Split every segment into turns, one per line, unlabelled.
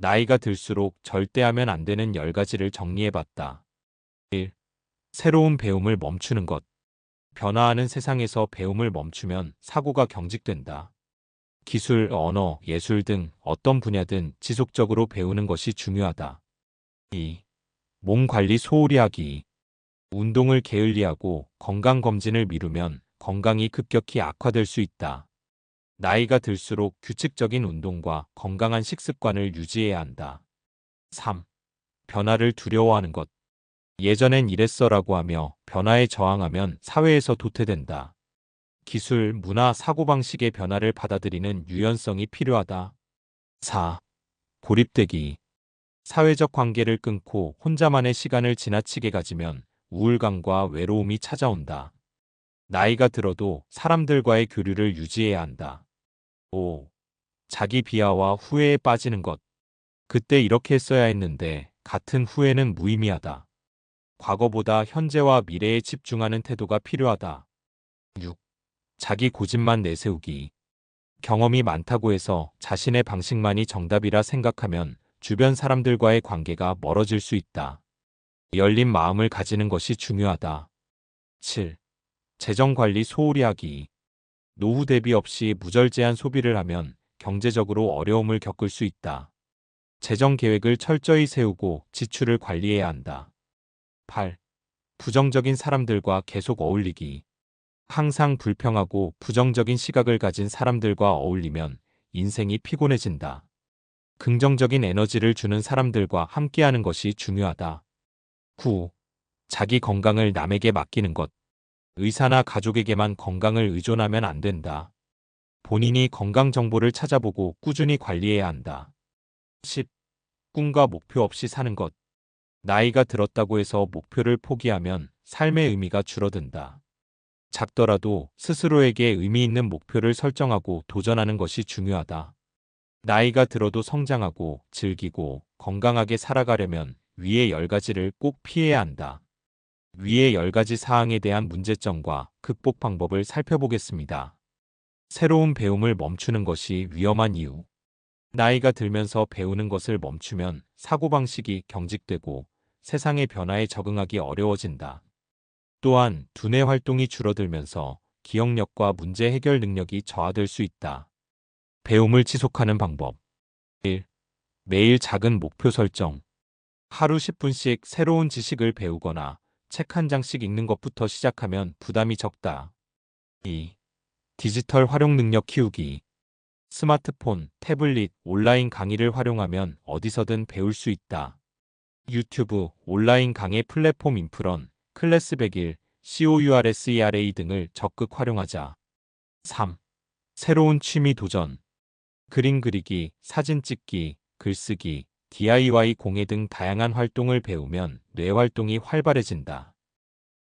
나이가 들수록 절대 하면 안 되는 10가지를 정리해봤다. 1. 새로운 배움을 멈추는 것. 변화하는 세상에서 배움을 멈추면 사고가 경직된다. 기술, 언어, 예술 등 어떤 분야든 지속적으로 배우는 것이 중요하다. 2. 몸 관리 소홀히 하기. 운동을 게을리하고 건강검진을 미루면 건강이 급격히 악화될 수 있다. 나이가 들수록 규칙적인 운동과 건강한 식습관을 유지해야 한다. 3. 변화를 두려워하는 것. 예전엔 이랬어라고 하며 변화에 저항하면 사회에서 도태된다. 기술, 문화, 사고방식의 변화를 받아들이는 유연성이 필요하다. 4. 고립되기. 사회적 관계를 끊고 혼자만의 시간을 지나치게 가지면 우울감과 외로움이 찾아온다. 나이가 들어도 사람들과의 교류를 유지해야 한다. 5. 자기 비하와 후회에 빠지는 것. 그때 이렇게 했어야 했는데 같은 후회는 무의미하다. 과거보다 현재와 미래에 집중하는 태도가 필요하다. 6. 자기 고집만 내세우기. 경험이 많다고 해서 자신의 방식만이 정답이라 생각하면 주변 사람들과의 관계가 멀어질 수 있다. 열린 마음을 가지는 것이 중요하다. 7. 재정 관리 소홀히 하기. 노후 대비 없이 무절제한 소비를 하면 경제적으로 어려움을 겪을 수 있다. 재정 계획을 철저히 세우고 지출을 관리해야 한다. 8. 부정적인 사람들과 계속 어울리기. 항상 불평하고 부정적인 시각을 가진 사람들과 어울리면 인생이 피곤해진다. 긍정적인 에너지를 주는 사람들과 함께하는 것이 중요하다. 9. 자기 건강을 남에게 맡기는 것. 의사나 가족에게만 건강을 의존하면 안 된다. 본인이 건강 정보를 찾아보고 꾸준히 관리해야 한다. 10. 꿈과 목표 없이 사는 것. 나이가 들었다고 해서 목표를 포기하면 삶의 의미가 줄어든다. 작더라도 스스로에게 의미 있는 목표를 설정하고 도전하는 것이 중요하다. 나이가 들어도 성장하고 즐기고 건강하게 살아가려면 위의 10가지를 꼭 피해야 한다. 위의 10가지 사항에 대한 문제점과 극복 방법을 살펴보겠습니다. 새로운 배움을 멈추는 것이 위험한 이유. 나이가 들면서 배우는 것을 멈추면 사고방식이 경직되고 세상의 변화에 적응하기 어려워진다. 또한 두뇌 활동이 줄어들면서 기억력과 문제 해결 능력이 저하될 수 있다. 배움을 지속하는 방법. 1. 매일 작은 목표 설정. 하루 10분씩 새로운 지식을 배우거나 책 한 장씩 읽는 것부터 시작하면 부담이 적다. 2. 디지털 활용 능력 키우기. 스마트폰, 태블릿, 온라인 강의를 활용하면 어디서든 배울 수 있다. 유튜브, 온라인 강의 플랫폼 인프런, 클래스 100일, COURSERA 등을 적극 활용하자. 3. 새로운 취미 도전. 그림 그리기, 사진 찍기, 글쓰기, DIY 공예 등 다양한 활동을 배우면 뇌 활동이 활발해진다.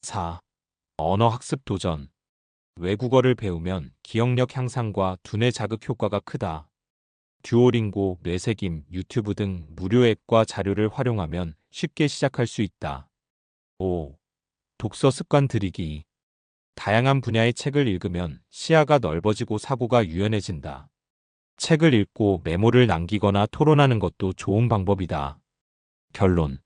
4. 언어 학습 도전. 외국어를 배우면 기억력 향상과 두뇌 자극 효과가 크다. 듀오링고, 뇌새김, 유튜브 등 무료 앱과 자료를 활용하면 쉽게 시작할 수 있다. 5. 독서 습관 들이기. 다양한 분야의 책을 읽으면 시야가 넓어지고 사고가 유연해진다. 책을 읽고 메모를 남기거나 토론하는 것도 좋은 방법이다. 결론.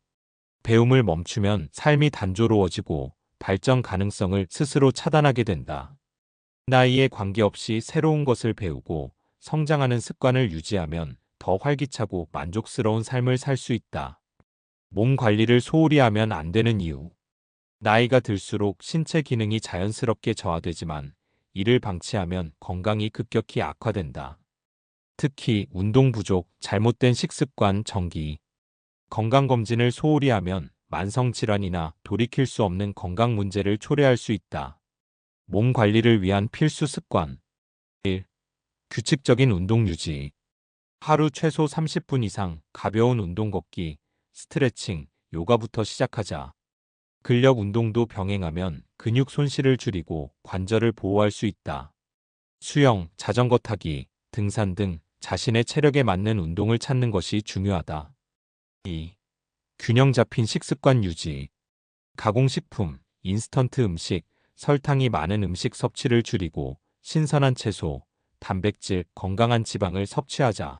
배움을 멈추면 삶이 단조로워지고 발전 가능성을 스스로 차단하게 된다. 나이에 관계없이 새로운 것을 배우고 성장하는 습관을 유지하면 더 활기차고 만족스러운 삶을 살 수 있다. 몸 관리를 소홀히 하면 안 되는 이유. 나이가 들수록 신체 기능이 자연스럽게 저하되지만 이를 방치하면 건강이 급격히 악화된다. 특히 운동 부족, 잘못된 식습관, 정기, 건강검진을 소홀히 하면 만성질환이나 돌이킬 수 없는 건강 문제를 초래할 수 있다. 몸 관리를 위한 필수 습관. 1. 규칙적인 운동 유지. 하루 최소 30분 이상 가벼운 운동 걷기, 스트레칭, 요가부터 시작하자. 근력 운동도 병행하면 근육 손실을 줄이고 관절을 보호할 수 있다. 수영, 자전거 타기, 등산 등 자신의 체력에 맞는 운동을 찾는 것이 중요하다. 2. 균형 잡힌 식습관 유지. 가공식품, 인스턴트 음식, 설탕이 많은 음식 섭취를 줄이고 신선한 채소, 단백질, 건강한 지방을 섭취하자.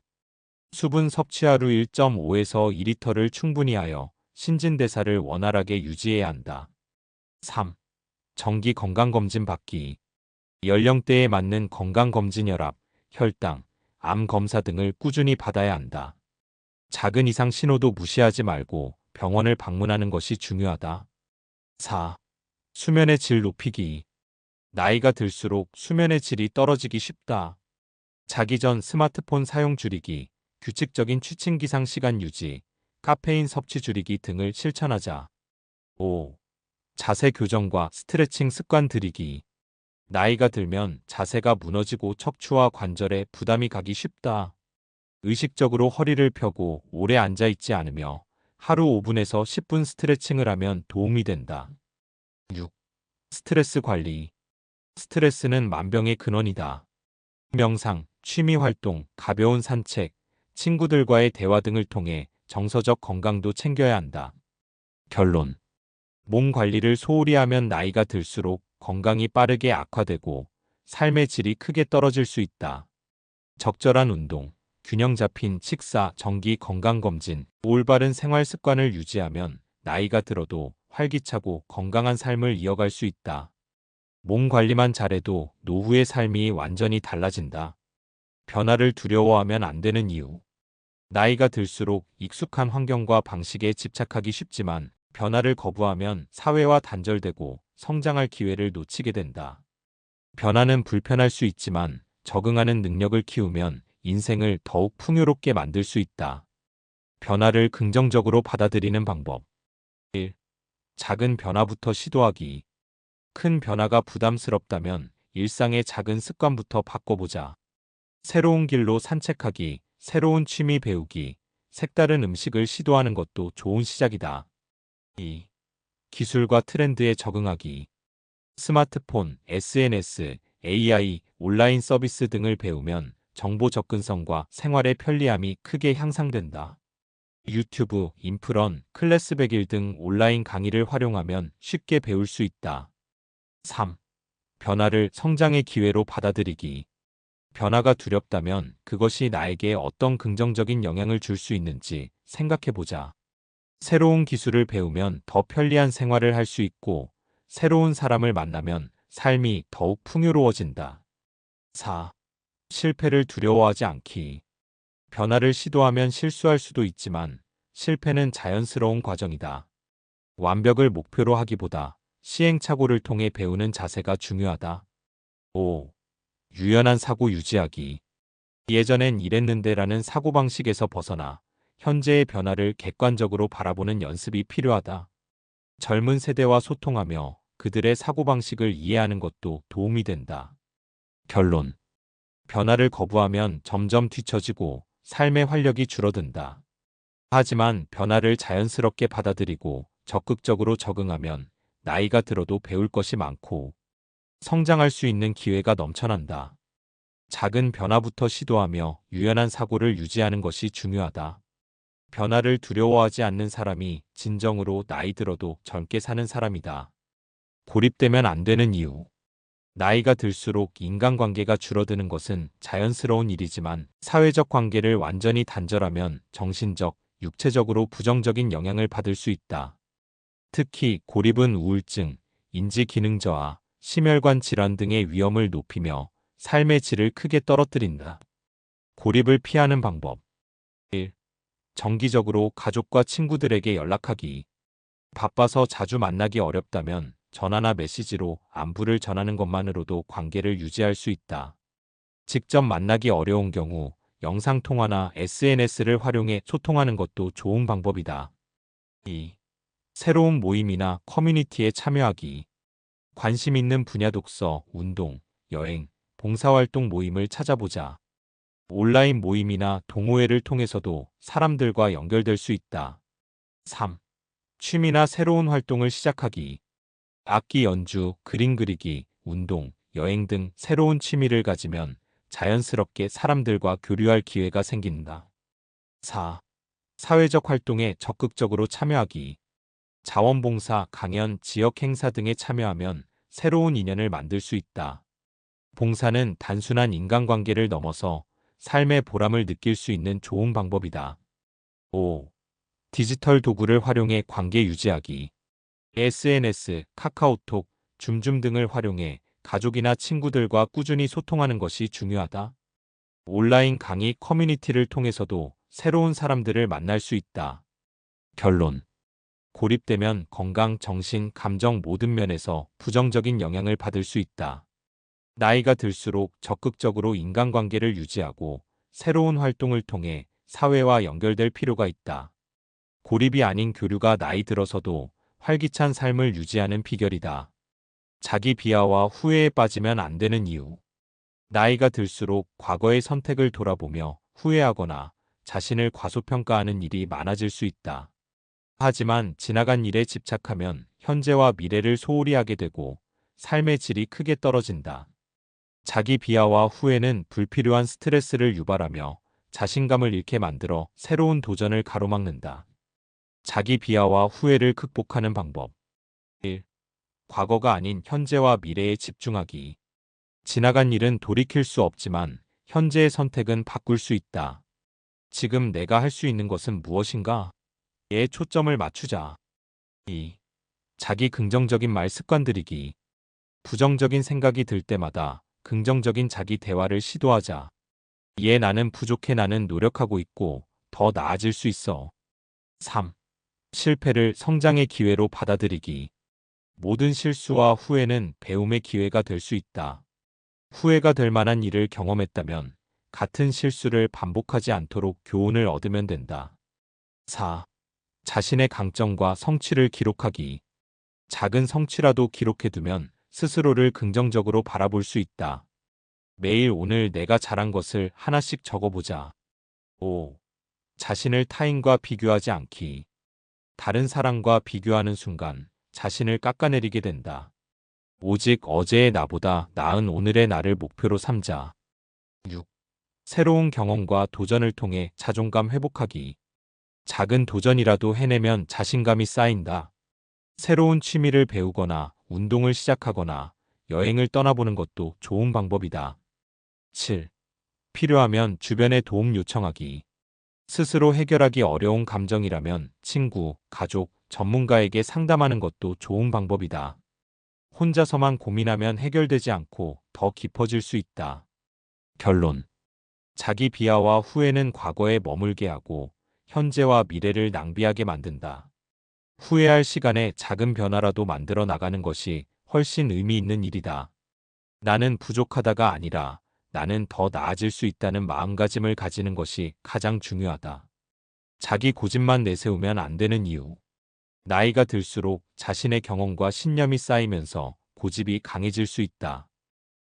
수분 섭취 하루 1.5에서 2리터를 충분히 하여 신진대사를 원활하게 유지해야 한다. 3. 정기 건강검진 받기. 연령대에 맞는 건강검진 혈압, 혈당, 암 검사 등을 꾸준히 받아야 한다. 작은 이상 신호도 무시하지 말고 병원을 방문하는 것이 중요하다. 4. 수면의 질 높이기. 나이가 들수록 수면의 질이 떨어지기 쉽다. 자기 전 스마트폰 사용 줄이기, 규칙적인 취침 기상 시간 유지, 카페인 섭취 줄이기 등을 실천하자. 5. 자세 교정과 스트레칭 습관 들이기. 나이가 들면 자세가 무너지고 척추와 관절에 부담이 가기 쉽다. 의식적으로 허리를 펴고 오래 앉아 있지 않으며 하루 5분에서 10분 스트레칭을 하면 도움이 된다. 6. 스트레스 관리. 스트레스는 만병의 근원이다. 명상, 취미 활동, 가벼운 산책, 친구들과의 대화 등을 통해 정서적 건강도 챙겨야 한다. 결론. 몸 관리를 소홀히 하면 나이가 들수록 건강이 빠르게 악화되고 삶의 질이 크게 떨어질 수 있다. 적절한 운동, 균형 잡힌 식사, 정기 건강검진, 올바른 생활 습관을 유지하면 나이가 들어도 활기차고 건강한 삶을 이어갈 수 있다. 몸 관리만 잘해도 노후의 삶이 완전히 달라진다. 변화를 두려워하면 안 되는 이유. 나이가 들수록 익숙한 환경과 방식에 집착하기 쉽지만 변화를 거부하면 사회와 단절되고 성장할 기회를 놓치게 된다. 변화는 불편할 수 있지만 적응하는 능력을 키우면 인생을 더욱 풍요롭게 만들 수 있다. 변화를 긍정적으로 받아들이는 방법. 1. 작은 변화부터 시도하기. 큰 변화가 부담스럽다면 일상의 작은 습관부터 바꿔보자. 새로운 길로 산책하기, 새로운 취미 배우기, 색다른 음식을 시도하는 것도 좋은 시작이다. 2. 기술과 트렌드에 적응하기. 스마트폰, SNS, AI, 온라인 서비스 등을 배우면 정보 접근성과 생활의 편리함이 크게 향상된다. 유튜브, 인프런, 클래스 100일 등 온라인 강의를 활용하면 쉽게 배울 수 있다. 3. 변화를 성장의 기회로 받아들이기. 변화가 두렵다면 그것이 나에게 어떤 긍정적인 영향을 줄 수 있는지 생각해보자. 새로운 기술을 배우면 더 편리한 생활을 할 수 있고, 새로운 사람을 만나면 삶이 더욱 풍요로워진다. 4. 실패를 두려워하지 않기. 변화를 시도하면 실수할 수도 있지만 실패는 자연스러운 과정이다. 완벽을 목표로 하기보다 시행착오를 통해 배우는 자세가 중요하다. 5. 유연한 사고 유지하기. 예전엔 이랬는데라는 사고방식에서 벗어나 현재의 변화를 객관적으로 바라보는 연습이 필요하다. 젊은 세대와 소통하며 그들의 사고방식을 이해하는 것도 도움이 된다. 결론. 변화를 거부하면 점점 뒤처지고 삶의 활력이 줄어든다. 하지만 변화를 자연스럽게 받아들이고 적극적으로 적응하면 나이가 들어도 배울 것이 많고 성장할 수 있는 기회가 넘쳐난다. 작은 변화부터 시도하며 유연한 사고를 유지하는 것이 중요하다. 변화를 두려워하지 않는 사람이 진정으로 나이 들어도 젊게 사는 사람이다. 고립되면 안 되는 이유. 나이가 들수록 인간관계가 줄어드는 것은 자연스러운 일이지만 사회적 관계를 완전히 단절하면 정신적, 육체적으로 부정적인 영향을 받을 수 있다. 특히 고립은 우울증, 인지기능 저하, 심혈관 질환 등의 위험을 높이며 삶의 질을 크게 떨어뜨린다. 고립을 피하는 방법. 1. 정기적으로 가족과 친구들에게 연락하기. 바빠서 자주 만나기 어렵다면 전화나 메시지로 안부를 전하는 것만으로도 관계를 유지할 수 있다. 직접 만나기 어려운 경우 영상통화나 SNS를 활용해 소통하는 것도 좋은 방법이다. 2. 새로운 모임이나 커뮤니티에 참여하기. 관심 있는 분야 독서, 운동, 여행, 봉사활동 모임을 찾아보자. 온라인 모임이나 동호회를 통해서도 사람들과 연결될 수 있다. 3. 취미나 새로운 활동을 시작하기. 악기 연주, 그림 그리기, 운동, 여행 등 새로운 취미를 가지면 자연스럽게 사람들과 교류할 기회가 생긴다. 4. 사회적 활동에 적극적으로 참여하기. 자원봉사, 강연, 지역 행사 등에 참여하면 새로운 인연을 만들 수 있다. 봉사는 단순한 인간관계를 넘어서 삶의 보람을 느낄 수 있는 좋은 방법이다. 5. 디지털 도구를 활용해 관계 유지하기. SNS, 카카오톡, 줌 등을 활용해 가족이나 친구들과 꾸준히 소통하는 것이 중요하다. 온라인 강의 커뮤니티를 통해서도 새로운 사람들을 만날 수 있다. 결론. 고립되면 건강, 정신, 감정 모든 면에서 부정적인 영향을 받을 수 있다. 나이가 들수록 적극적으로 인간관계를 유지하고 새로운 활동을 통해 사회와 연결될 필요가 있다. 고립이 아닌 교류가 나이 들어서도 활기찬 삶을 유지하는 비결이다. 자기 비하와 후회에 빠지면 안 되는 이유. 나이가 들수록 과거의 선택을 돌아보며 후회하거나 자신을 과소평가하는 일이 많아질 수 있다. 하지만 지나간 일에 집착하면 현재와 미래를 소홀히 하게 되고 삶의 질이 크게 떨어진다. 자기 비하와 후회는 불필요한 스트레스를 유발하며 자신감을 잃게 만들어 새로운 도전을 가로막는다. 자기 비하와 후회를 극복하는 방법. 1. 과거가 아닌 현재와 미래에 집중하기. 지나간 일은 돌이킬 수 없지만 현재의 선택은 바꿀 수 있다. 지금 내가 할 수 있는 것은 무엇인가? 에 초점을 맞추자. 2. 자기 긍정적인 말 습관 들이기. 부정적인 생각이 들 때마다 긍정적인 자기 대화를 시도하자. 이에 나는 부족해, 나는 노력하고 있고 더 나아질 수 있어. 3. 실패를 성장의 기회로 받아들이기. 모든 실수와 후회는 배움의 기회가 될 수 있다. 후회가 될 만한 일을 경험했다면 같은 실수를 반복하지 않도록 교훈을 얻으면 된다. 4. 자신의 강점과 성취를 기록하기. 작은 성취라도 기록해두면 스스로를 긍정적으로 바라볼 수 있다. 매일 오늘 내가 잘한 것을 하나씩 적어보자. 5. 자신을 타인과 비교하지 않기. 다른 사람과 비교하는 순간 자신을 깎아내리게 된다. 오직 어제의 나보다 나은 오늘의 나를 목표로 삼자. 6. 새로운 경험과 도전을 통해 자존감 회복하기. 작은 도전이라도 해내면 자신감이 쌓인다. 새로운 취미를 배우거나 운동을 시작하거나 여행을 떠나보는 것도 좋은 방법이다. 7. 필요하면 주변에 도움 요청하기. 스스로 해결하기 어려운 감정이라면 친구, 가족, 전문가에게 상담하는 것도 좋은 방법이다. 혼자서만 고민하면 해결되지 않고 더 깊어질 수 있다. 결론. 자기 비하와 후회는 과거에 머물게 하고 현재와 미래를 낭비하게 만든다. 후회할 시간에 작은 변화라도 만들어 나가는 것이 훨씬 의미 있는 일이다. 나는 부족하다가 아니라 나는 더 나아질 수 있다는 마음가짐을 가지는 것이 가장 중요하다. 자기 고집만 내세우면 안 되는 이유. 나이가 들수록 자신의 경험과 신념이 쌓이면서 고집이 강해질 수 있다.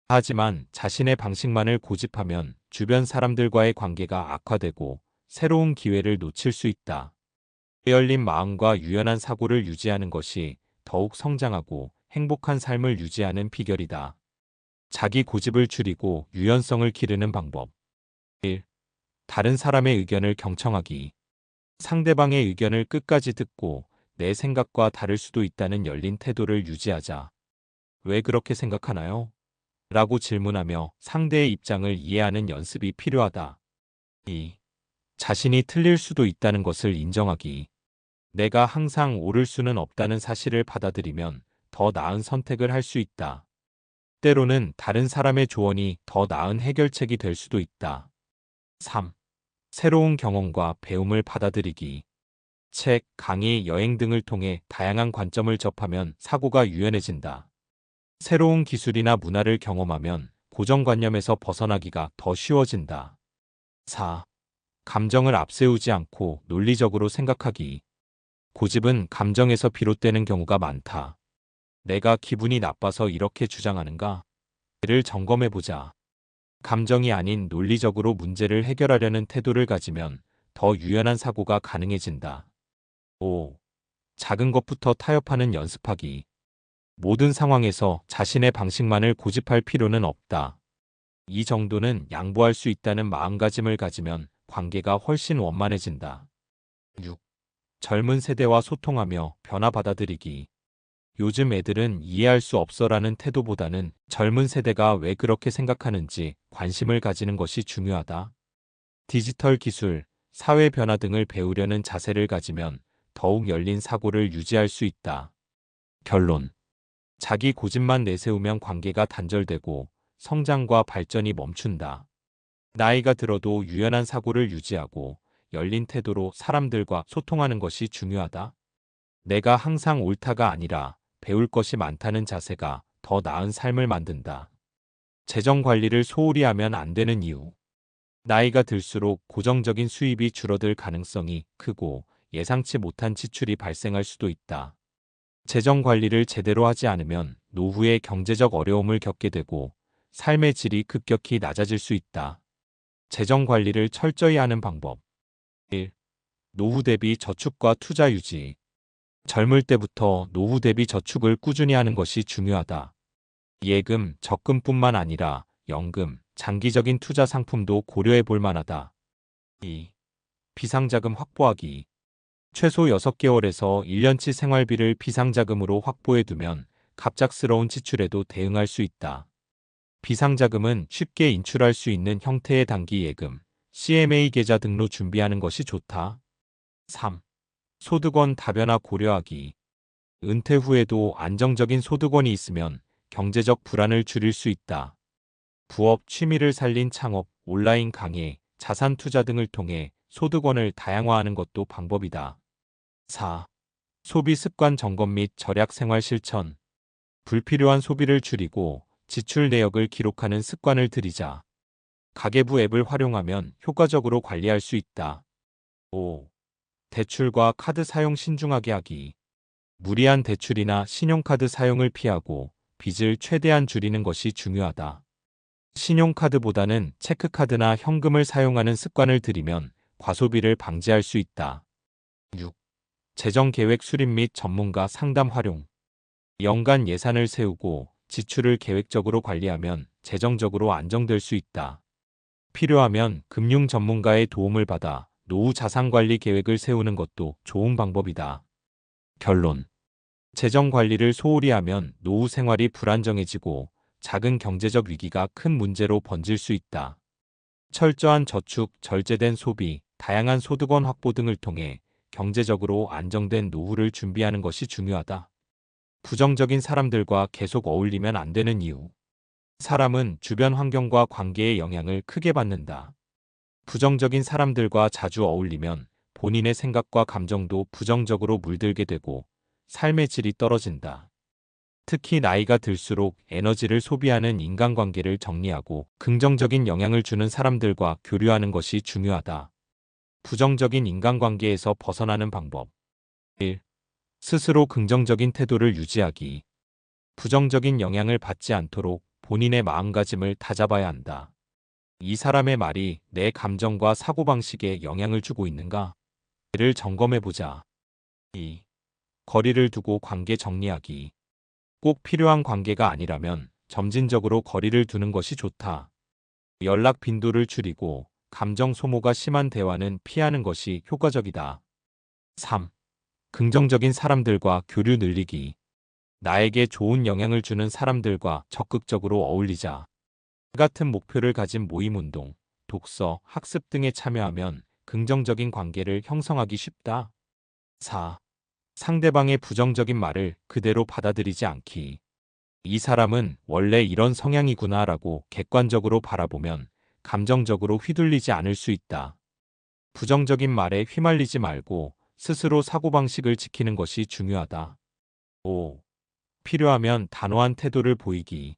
하지만 자신의 방식만을 고집하면 주변 사람들과의 관계가 악화되고 새로운 기회를 놓칠 수 있다. 열린 마음과 유연한 사고를 유지하는 것이 더욱 성장하고 행복한 삶을 유지하는 비결이다. 자기 고집을 줄이고 유연성을 기르는 방법. 1. 다른 사람의 의견을 경청하기. 상대방의 의견을 끝까지 듣고 내 생각과 다를 수도 있다는 열린 태도를 유지하자. 왜 그렇게 생각하나요? 라고 질문하며 상대의 입장을 이해하는 연습이 필요하다. 2. 자신이 틀릴 수도 있다는 것을 인정하기. 내가 항상 옳을 수는 없다는 사실을 받아들이면 더 나은 선택을 할 수 있다. 때로는 다른 사람의 조언이 더 나은 해결책이 될 수도 있다. 3. 새로운 경험과 배움을 받아들이기. 책, 강의, 여행 등을 통해 다양한 관점을 접하면 사고가 유연해진다. 새로운 기술이나 문화를 경험하면 고정관념에서 벗어나기가 더 쉬워진다. 4. 감정을 앞세우지 않고 논리적으로 생각하기. 고집은 감정에서 비롯되는 경우가 많다. 내가 기분이 나빠서 이렇게 주장하는가? 를 점검해보자. 감정이 아닌 논리적으로 문제를 해결하려는 태도를 가지면 더 유연한 사고가 가능해진다. 5. 작은 것부터 타협하는 연습하기. 모든 상황에서 자신의 방식만을 고집할 필요는 없다. 이 정도는 양보할 수 있다는 마음가짐을 가지면 관계가 훨씬 원만해진다. 6. 젊은 세대와 소통하며 변화 받아들이기. 요즘 애들은 이해할 수 없어라는 태도보다는 젊은 세대가 왜 그렇게 생각하는지 관심을 가지는 것이 중요하다. 디지털 기술, 사회 변화 등을 배우려는 자세를 가지면 더욱 열린 사고를 유지할 수 있다. 결론. 자기 고집만 내세우면 관계가 단절되고 성장과 발전이 멈춘다. 나이가 들어도 유연한 사고를 유지하고 열린 태도로 사람들과 소통하는 것이 중요하다. 내가 항상 옳다가 아니라 배울 것이 많다는 자세가 더 나은 삶을 만든다. 재정 관리를 소홀히 하면 안 되는 이유. 나이가 들수록 고정적인 수입이 줄어들 가능성이 크고 예상치 못한 지출이 발생할 수도 있다. 재정 관리를 제대로 하지 않으면 노후에 경제적 어려움을 겪게 되고 삶의 질이 급격히 낮아질 수 있다. 재정 관리를 철저히 하는 방법. 1. 노후 대비 저축과 투자 유지. 젊을 때부터 노후 대비 저축을 꾸준히 하는 것이 중요하다. 예금, 적금뿐만 아니라 연금, 장기적인 투자 상품도 고려해 볼 만하다. 2. 비상자금 확보하기. 최소 6개월에서 1년치 생활비를 비상자금으로 확보해 두면 갑작스러운 지출에도 대응할 수 있다. 비상자금은 쉽게 인출할 수 있는 형태의 단기 예금, CMA 계좌 등로 준비하는 것이 좋다. 3. 소득원 다변화 고려하기. 은퇴 후에도 안정적인 소득원이 있으면 경제적 불안을 줄일 수 있다. 부업, 취미를 살린 창업, 온라인 강의, 자산 투자 등을 통해 소득원을 다양화하는 것도 방법이다. 4. 소비 습관 점검 및 절약 생활 실천. 불필요한 소비를 줄이고 지출 내역을 기록하는 습관을 들이자. 가계부 앱을 활용하면 효과적으로 관리할 수 있다. 5. 대출과 카드 사용 신중하게 하기. 무리한 대출이나 신용카드 사용을 피하고 빚을 최대한 줄이는 것이 중요하다. 신용카드보다는 체크카드나 현금을 사용하는 습관을 들이면 과소비를 방지할 수 있다. 6. 재정계획 수립 및 전문가 상담 활용. 연간 예산을 세우고 지출을 계획적으로 관리하면 재정적으로 안정될 수 있다. 필요하면 금융 전문가의 도움을 받아 노후 자산관리 계획을 세우는 것도 좋은 방법이다. 결론. 재정 관리를 소홀히 하면 노후 생활이 불안정해지고 작은 경제적 위기가 큰 문제로 번질 수 있다. 철저한 저축, 절제된 소비, 다양한 소득원 확보 등을 통해 경제적으로 안정된 노후를 준비하는 것이 중요하다. 부정적인 사람들과 계속 어울리면 안 되는 이유. 사람은 주변 환경과 관계의 영향을 크게 받는다. 부정적인 사람들과 자주 어울리면 본인의 생각과 감정도 부정적으로 물들게 되고 삶의 질이 떨어진다. 특히 나이가 들수록 에너지를 소비하는 인간관계를 정리하고 긍정적인 영향을 주는 사람들과 교류하는 것이 중요하다. 부정적인 인간관계에서 벗어나는 방법. 1. 스스로 긍정적인 태도를 유지하기. 부정적인 영향을 받지 않도록 본인의 마음가짐을 다잡아야 한다. 이 사람의 말이 내 감정과 사고방식에 영향을 주고 있는가? 를 점검해보자. 2. 거리를 두고 관계 정리하기. 꼭 필요한 관계가 아니라면 점진적으로 거리를 두는 것이 좋다. 연락 빈도를 줄이고 감정 소모가 심한 대화는 피하는 것이 효과적이다. 3. 긍정적인 사람들과 교류 늘리기. 나에게 좋은 영향을 주는 사람들과 적극적으로 어울리자. 같은 목표를 가진 모임 운동, 독서, 학습 등에 참여하면 긍정적인 관계를 형성하기 쉽다. 4. 상대방의 부정적인 말을 그대로 받아들이지 않기. 이 사람은 원래 이런 성향이구나라고 객관적으로 바라보면 감정적으로 휘둘리지 않을 수 있다. 부정적인 말에 휘말리지 말고 스스로 사고방식을 지키는 것이 중요하다. 5. 필요하면 단호한 태도를 보이기.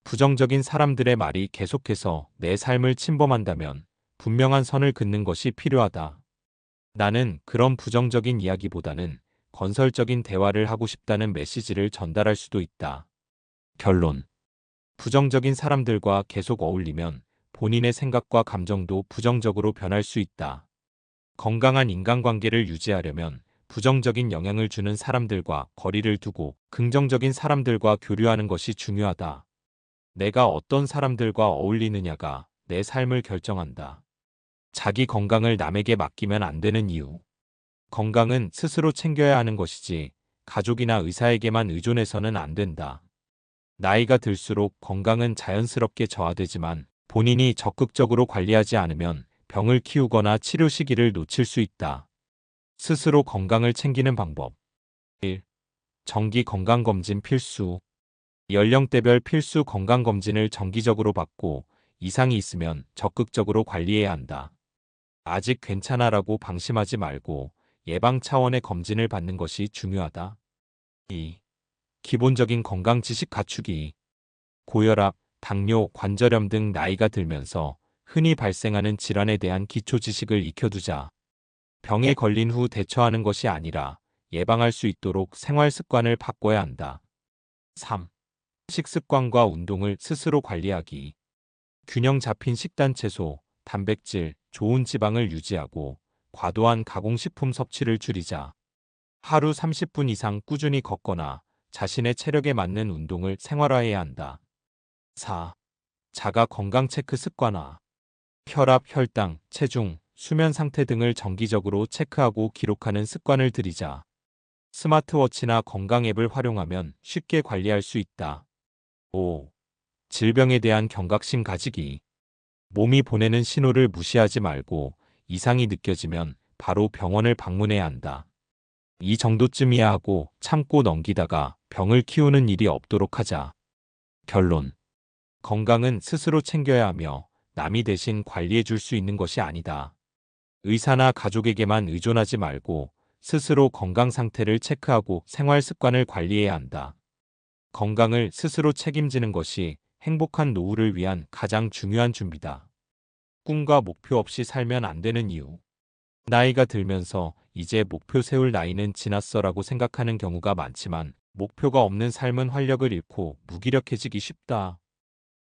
부정적인 사람들의 말이 계속해서 내 삶을 침범한다면 분명한 선을 긋는 것이 필요하다. 나는 그런 부정적인 이야기보다는 건설적인 대화를 하고 싶다는 메시지를 전달할 수도 있다. 결론. 부정적인 사람들과 계속 어울리면 본인의 생각과 감정도 부정적으로 변할 수 있다. 건강한 인간관계를 유지하려면 부정적인 영향을 주는 사람들과 거리를 두고 긍정적인 사람들과 교류하는 것이 중요하다. 내가 어떤 사람들과 어울리느냐가 내 삶을 결정한다. 자기 건강을 남에게 맡기면 안 되는 이유. 건강은 스스로 챙겨야 하는 것이지 가족이나 의사에게만 의존해서는 안 된다. 나이가 들수록 건강은 자연스럽게 저하되지만 본인이 적극적으로 관리하지 않으면 병을 키우거나 치료 시기를 놓칠 수 있다. 스스로 건강을 챙기는 방법. 1. 정기 건강검진 필수. 연령대별 필수 건강검진을 정기적으로 받고 이상이 있으면 적극적으로 관리해야 한다. 아직 괜찮아라고 방심하지 말고 예방 차원의 검진을 받는 것이 중요하다. 2. 기본적인 건강 지식 갖추기. 고혈압, 당뇨, 관절염 등 나이가 들면서 흔히 발생하는 질환에 대한 기초 지식을 익혀두자. 병에 걸린 후 대처하는 것이 아니라 예방할 수 있도록 생활 습관을 바꿔야 한다. 3. 식습관과 운동을 스스로 관리하기. 균형 잡힌 식단 채소, 단백질, 좋은 지방을 유지하고 과도한 가공식품 섭취를 줄이자. 하루 30분 이상 꾸준히 걷거나 자신의 체력에 맞는 운동을 생활화해야 한다. 4. 자가 건강 체크 습관화. 혈압, 혈당, 체중, 수면 상태 등을 정기적으로 체크하고 기록하는 습관을 들이자. 스마트워치나 건강 앱을 활용하면 쉽게 관리할 수 있다. 5. 질병에 대한 경각심 가지기. 몸이 보내는 신호를 무시하지 말고 이상이 느껴지면 바로 병원을 방문해야 한다. 이 정도쯤이야 하고 참고 넘기다가 병을 키우는 일이 없도록 하자. 결론. 건강은 스스로 챙겨야 하며 남이 대신 관리해 줄 수 있는 것이 아니다. 의사나 가족에게만 의존하지 말고 스스로 건강 상태를 체크하고 생활 습관을 관리해야 한다. 건강을 스스로 책임지는 것이 행복한 노후를 위한 가장 중요한 준비다. 꿈과 목표 없이 살면 안 되는 이유. 나이가 들면서 이제 목표 세울 나이는 지났어라고 생각하는 경우가 많지만 목표가 없는 삶은 활력을 잃고 무기력해지기 쉽다.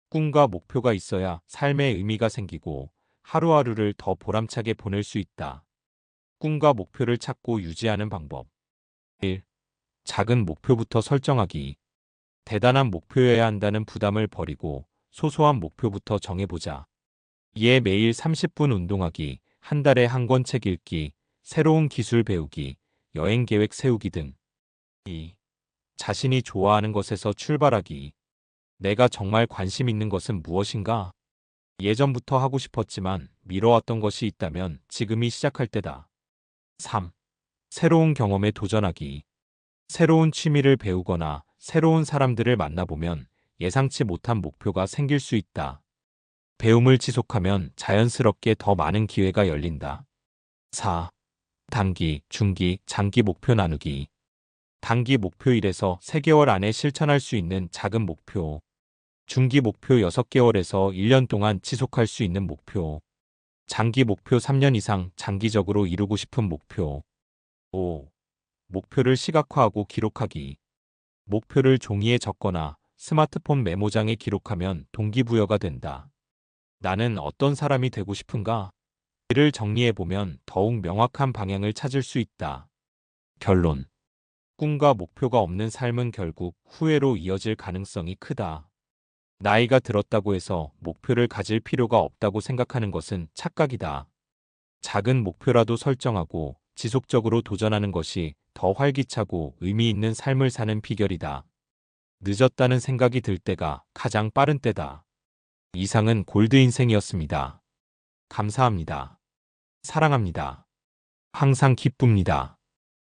꿈과 목표가 있어야 삶의 의미가 생기고 하루하루를 더 보람차게 보낼 수 있다. 꿈과 목표를 찾고 유지하는 방법. 1. 작은 목표부터 설정하기. 대단한 목표여야 한다는 부담을 버리고 소소한 목표부터 정해보자. 이에 매일 30분 운동하기, 한 달에 한 권 책 읽기, 새로운 기술 배우기, 여행 계획 세우기 등. 2. 자신이 좋아하는 것에서 출발하기. 내가 정말 관심 있는 것은 무엇인가? 예전부터 하고 싶었지만 미뤄왔던 것이 있다면 지금이 시작할 때다. 3. 새로운 경험에 도전하기. 새로운 취미를 배우거나 새로운 사람들을 만나보면 예상치 못한 목표가 생길 수 있다. 배움을 지속하면 자연스럽게 더 많은 기회가 열린다. 4. 단기, 중기, 장기 목표 나누기. 단기 목표 1에서 3개월 안에 실천할 수 있는 작은 목표. 중기 목표 6개월에서 1년 동안 지속할 수 있는 목표. 장기 목표 3년 이상 장기적으로 이루고 싶은 목표. 5. 목표를 시각화하고 기록하기. 목표를 종이에 적거나 스마트폰 메모장에 기록하면 동기부여가 된다. 나는 어떤 사람이 되고 싶은가? 이를 정리해보면 더욱 명확한 방향을 찾을 수 있다. 결론. 꿈과 목표가 없는 삶은 결국 후회로 이어질 가능성이 크다. 나이가 들었다고 해서 목표를 가질 필요가 없다고 생각하는 것은 착각이다. 작은 목표라도 설정하고 지속적으로 도전하는 것이 더 활기차고 의미 있는 삶을 사는 비결이다. 늦었다는 생각이 들 때가 가장 빠른 때다. 이상은 골드 인생이었습니다. 감사합니다. 사랑합니다. 항상 기쁩니다.